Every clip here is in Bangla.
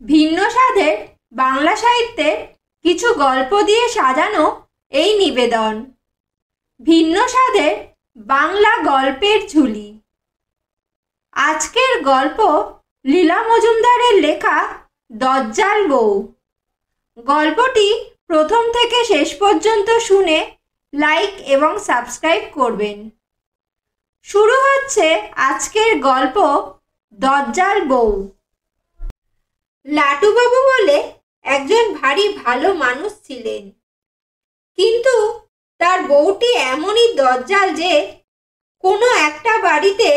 ভিন্ন স্বাদের বাংলা সাহিত্যের কিছু গল্প দিয়ে সাজানো এই নিবেদন। ভিন্ন স্বাদের বাংলা গল্পের ঝুলি। আজকের গল্প লীলা মজুমদারের লেখা দজ্জাল বউ। গল্পটি প্রথম থেকে শেষ পর্যন্ত শুনে লাইক এবং সাবস্ক্রাইব করবেন। শুরু হচ্ছে আজকের গল্প দজ্জাল বউ। লাটুবাবু বলে একজন ভারী ভালো মানুষ ছিলেন, কিন্তু তার বউটি এমনই দজ্জাল যে কোনো একটা বাড়িতে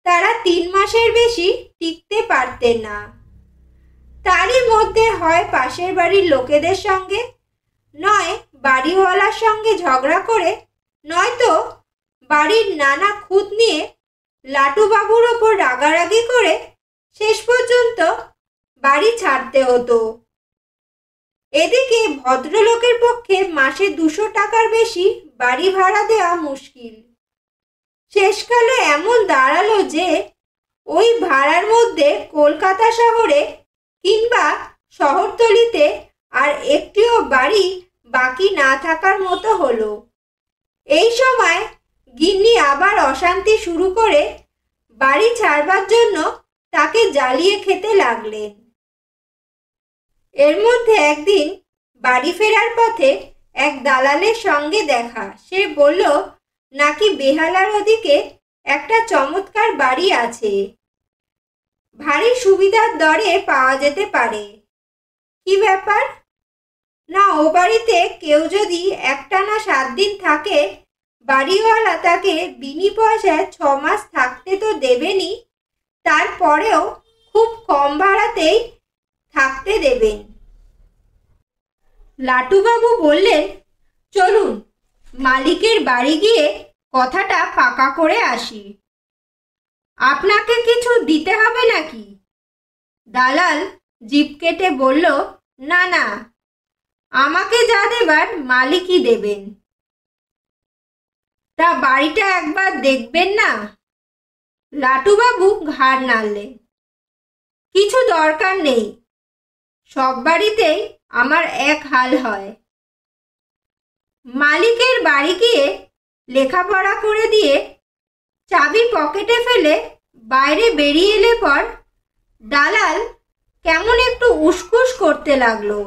তারা 3 মাসের বেশি টিকতে পারতেন না। তারই মধ্যে হয় পাশের বাড়ির লোকেদের সঙ্গে, নয় বাড়িওয়ালার সঙ্গে ঝগড়া করে, নয়তো বাড়ির নানা খুঁত নিয়ে লাটুবাবুর ওপর রাগারাগি করে শেষ পর্যন্ত বাড়ি ছাড়তে হতো। এদিকে ভদ্রলোকের পক্ষে মাসে 200 টাকার বেশি বাড়ি ভাড়া দেওয়া মুশকিল। শেষকালে এমন দাঁড়ালো যে ওই ভাড়ার মধ্যে কলকাতা শহরে কিংবা শহরতলিতে আর একটিও বাড়ি বাকি না থাকার মতো হলো। এই সময় গিন্নি আবার অশান্তি শুরু করে বাড়ি ছাড়বার জন্য তাকে জ্বালিয়ে খেতে লাগলেন। এর মধ্যে একদিন বাড়ি ফেরার পথে এক দালালের সঙ্গে দেখা। সে বলল নাকি বেহালার ওদিকে একটা চমৎকার বাড়ি আছে, ভারী সুবিধার দরে পাওয়া যেতে পারে। কি ব্যাপার? না, ও বাড়িতে কেউ যদি একটানা 7 দিন থাকে, বাড়িওয়ালা তাকে বিনি পয়সায় 6 মাস থাকতে তো দেবেনই, তারপরেও খুব কম ভাড়াতেই থাকতে দেবেন। লাটুবাবু বললেন, চলুন মালিকের বাড়ি গিয়ে কথাটা পাকা করে আসি। আপনাকে কিছু দিতে হবে নাকি? দালাল জিভ কেটে বলল, না না, আমাকে যা দেবার মালিকই দেবেন। তা বাড়িটা একবার দেখবেন না? লাটুবাবু ঘাড় নাড়লেন। কিছু দরকার নেই, সব বাড়িতেই আমার এক হাল হয়। মালিকের বাড়ি গিয়ে লেখাপড়া করে দিয়ে চাবি পকেটে ফেলে বাইরে বেরিয়ে এলে পর দালাল কেমন একটু উসকুস করতে লাগলো।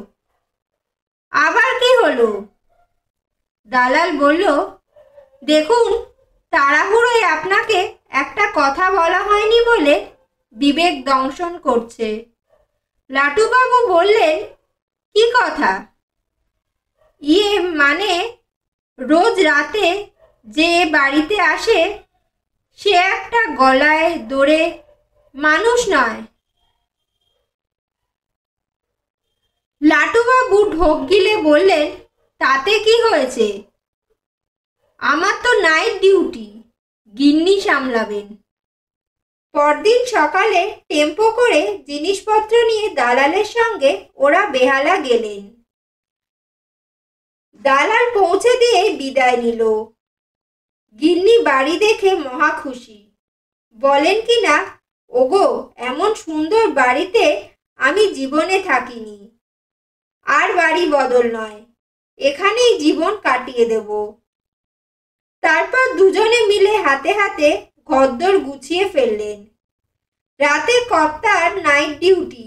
আবার কি হলো? দালাল বলল, দেখুন, তাড়াহুড়োয় আপনাকে একটা কথা বলা হয়নি বলে বিবেক দংশন করছে। লাটুবাবু বললেন, কি কথা? মানে রোজ রাতে যে বাড়িতে আসে সে একটা গলায় দড়ে মানুষ নয়। লাটুবাবু ঢোক গিলে বললেন, তাতে কি হয়েছে? আমার তো নাইট ডিউটি, গিন্নি সামলাবেন। পরদিন সকালে টেম্পো করে জিনিসপত্র নিয়ে দালালের সঙ্গে ওরা বেহালা গেলেন। দালাল পৌঁছে দিয়ে বিদায় নিল। গিন্নি বাড়ি দেখে মহা খুশি। বলেন কি না, ওগো, এমন সুন্দর বাড়িতে আমি জীবনে থাকিনি। আর বাড়ি বদল নয়, এখানেই জীবন কাটিয়ে দেব। তারপর দুজনে মিলে হাতে হাতে ঘরদোর গুছিয়ে ফেললেন। রাতে কর্তার নাইট ডিউটি।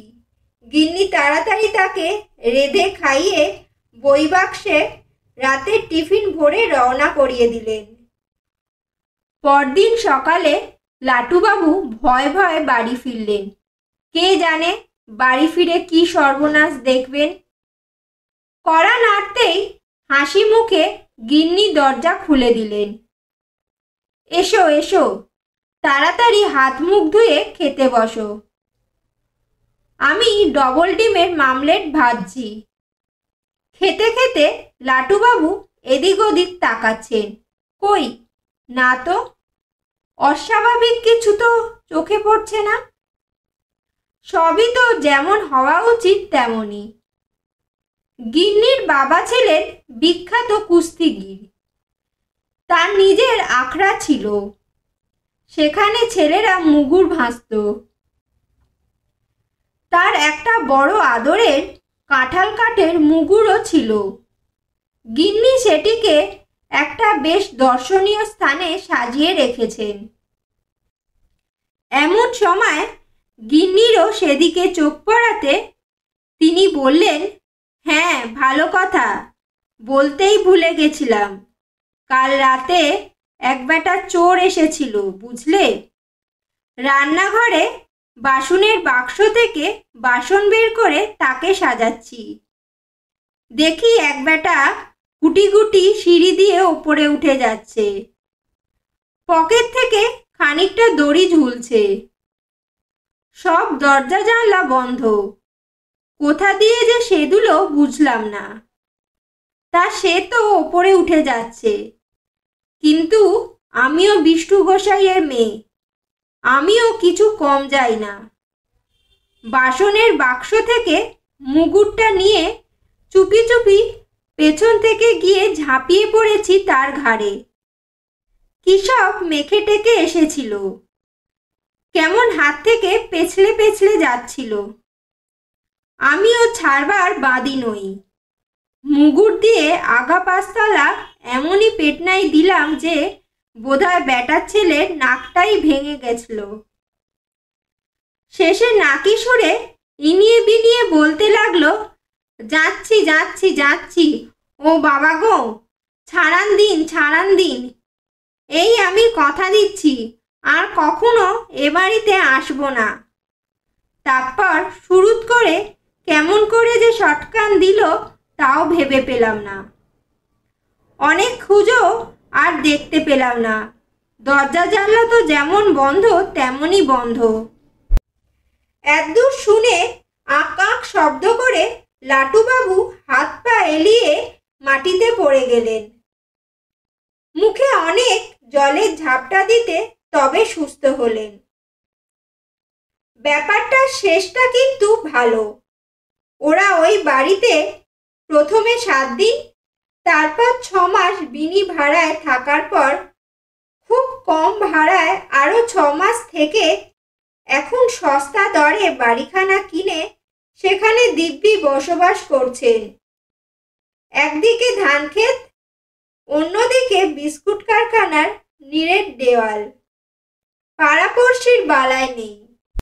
গিন্নি তাড়াতাড়ি তাকে রেঁধে খাইয়ে বই বাক্সে রাতের টিফিন ভরে রওনা করিয়ে দিলেন। পরদিন সকালে লাটুবাবু ভয়ে ভয়ে বাড়ি ফিরলেন। কে জানে বাড়ি ফিরে কি সর্বনাশ দেখবেন। কড়া নাড়তেই হাসি মুখে গিন্নি দরজা খুলে দিলেন। এসো এসো, তাড়াতাড়ি হাত মুখ ধুয়ে খেতে বসো। আমি ডবল ডিমের মামলেট ভাজছি। খেতে খেতে লাটুবাবু এদিক ওদিক তাকাচ্ছেন। কই, না তো, অস্বাভাবিক কিছু তো চোখে পড়ছে না। সবই তো যেমন হওয়া উচিত তেমনই। গিন্নির বাবা ছিলেন বিখ্যাত কুস্তিগির। তার নিজের আখড়া ছিল, সেখানে ছেলেরা মুগুর ভাঁজত। তার একটা বড় আদরের কাঁঠাল কাঠের মুগুরও ছিল। গিন্নি সেটিকে একটা বেশ দর্শনীয় স্থানে সাজিয়ে রেখেছেন। এমন সময় গিন্নিরও সেদিকে চোখ পড়াতে তিনি বললেন, হ্যাঁ, ভালো কথা, বলতেই ভুলে গেছিলাম, কাল রাতে এক বেটা চোর এসেছিল, বুঝলে। রান্নাঘরে বাসনের বাক্স থেকে বাসন বের করে তাকে সাজাচ্ছি, দেখি এক বেটা গুটি গুটি সিঁড়ি দিয়ে ওপরে উঠে যাচ্ছে। পকেট থেকে খানিকটা দড়ি ঝুলছে। সব দরজা জানলা বন্ধ। কোথা দিয়ে যে সেদুলো বুঝলাম না। তা সে তো ওপরে উঠে যাচ্ছে, কিন্তু আমিও বিষ্টু গোসাইয়ের মেয়ে, আমিও কিছু কম যাই না। বাসনের বাক্স থেকে মুগুরটা নিয়ে চুপি চুপি পেছন থেকে গিয়ে ঝাঁপিয়ে পড়েছি তার ঘাড়ে। কি সব মেখে টেকে এসেছিল, কেমন হাত থেকে পেছলে পেছলে যাচ্ছিল। আমিও ছাড়বার বাদী নই। মুগুর দিয়ে আগা পাঁচতলা এমনই পেটনাই দিলাম যে বোধহয় বেটার ছেলের নাকটাই ভেঙে গেছিল। শেষে নাকি সুরে ইনিয়ে বিনিয়ে বলতে লাগলো, যাচ্ছি যাচ্ছি যাচ্ছি, ও বাবা গো, ছাড়ান দিন ছাড়ান দিন, এই আমি কথা দিচ্ছি আর কখনো এ বাড়িতে আসবো না। তারপর শুরুত করে কেমন করে যে শটকান দিল তাও ভেবে পেলাম না। অনেক খুঁজো আর দেখতে পেলাম না। দরজা জানলা তো যেমন বন্ধ তেমনই বন্ধ। এতদূর শুনে আক আক শব্দ করে লাটুবাবু হাত পা এলিয়ে মাটিতে পড়ে গেলেন। মুখে অনেক জলের ঝাপটা দিতে তবে সুস্থ হলেন। ব্যাপারটার শেষটা কিন্তু ভালো। ওরা ওই বাড়িতে প্রথমে 7 দিন, তারপর 6 মাস বিনি ভাড়ায় থাকার পর খুব কম ভাড়ায় আরো 6 মাস থেকে এখন সস্তা দরে বাড়িখানা কিনে সেখানে দিব্যি বসবাস করছেন। একদিকে ধান ক্ষেত, অন্যদিকে বিস্কুট কারখানার নিরেট দেওয়াল। পাড়াপড়শির বালাই নেই।